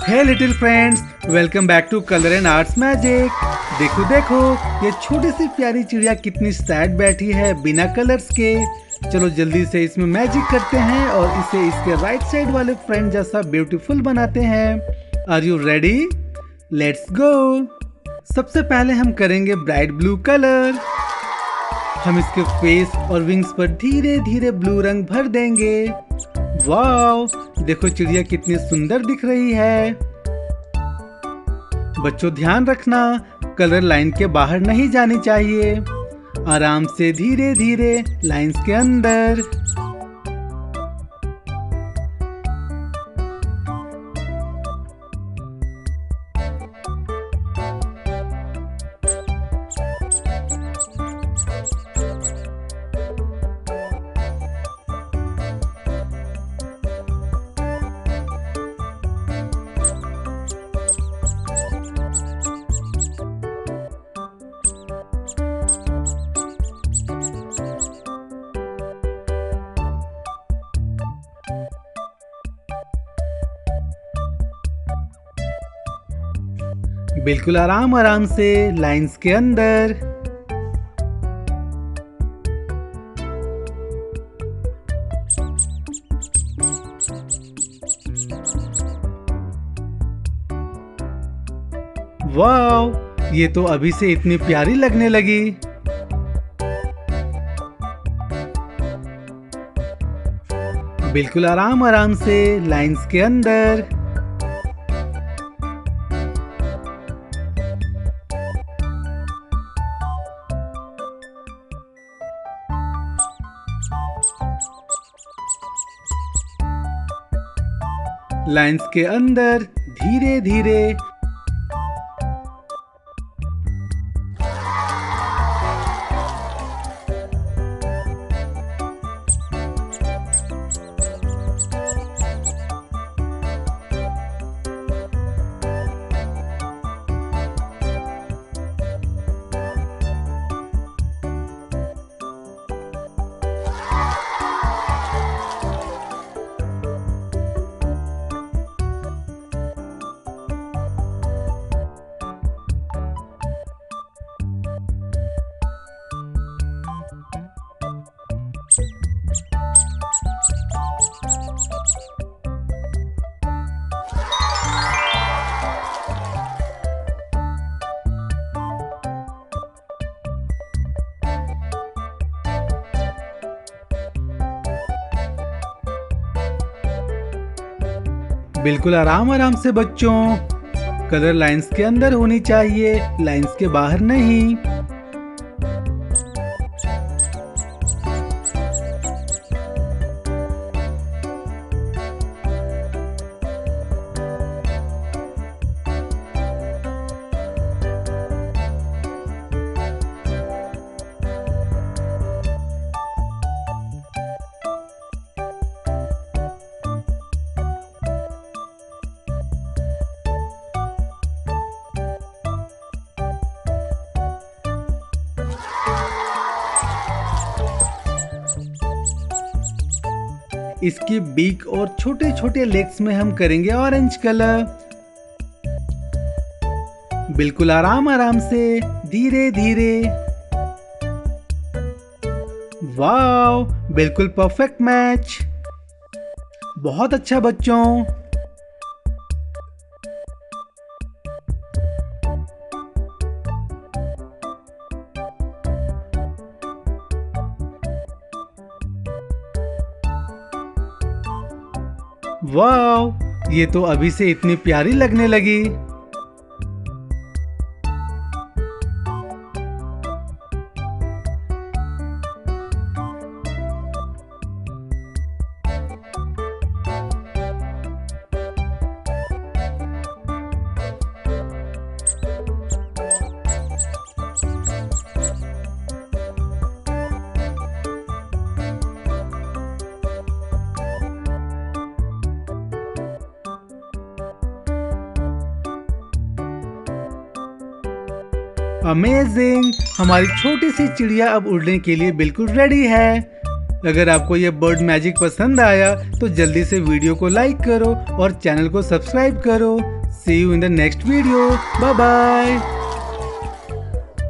Hey little friends, welcome back to colour and arts magic. देखो देखो, ये छोटी सी प्यारी चिड़िया कितनी सैड बैठी है बिना कलर्स के। चलो जल्दी से इसमें मैजिक करते हैं और इसे इसके राइट साइड वाले फ्रेंड जैसा ब्यूटीफुल बनाते हैं। Are you ready? Let's go. सबसे पहले हम करेंगे ब्राइट ब्लू कलर। हम इसके फेस और विंग्स पर धीरे धीरे ब्लू रंग भर देंगे। वाव, देखो चिड़िया कितनी सुंदर दिख रही है। बच्चों ध्यान रखना, कलर लाइन के बाहर नहीं जानी चाहिए। आराम से धीरे धीरे लाइंस के अंदर। बिल्कुल आराम आराम से लाइंस के अंदर। वाव, ये तो अभी से इतनी प्यारी लगने लगी। बिल्कुल आराम आराम से लाइंस के अंदर। लाइंस के अंदर धीरे धीरे। बिल्कुल आराम आराम से बच्चों, कलर लाइंस के अंदर होनी चाहिए, लाइंस के बाहर नहीं। इसकी बीक और छोटे छोटे लेग्स में हम करेंगे ऑरेंज कलर। बिल्कुल आराम आराम से धीरे धीरे। वाव, बिल्कुल परफेक्ट मैच। बहुत अच्छा बच्चों। वाव, ये तो अभी से इतनी प्यारी लगने लगी। अमेजिंग, हमारी छोटी सी चिड़िया अब उड़ने के लिए बिल्कुल रेडी है। अगर आपको ये बर्ड मैजिक पसंद आया तो जल्दी से वीडियो को लाइक करो और चैनल को सब्सक्राइब करो। See you in the next video. Bye bye.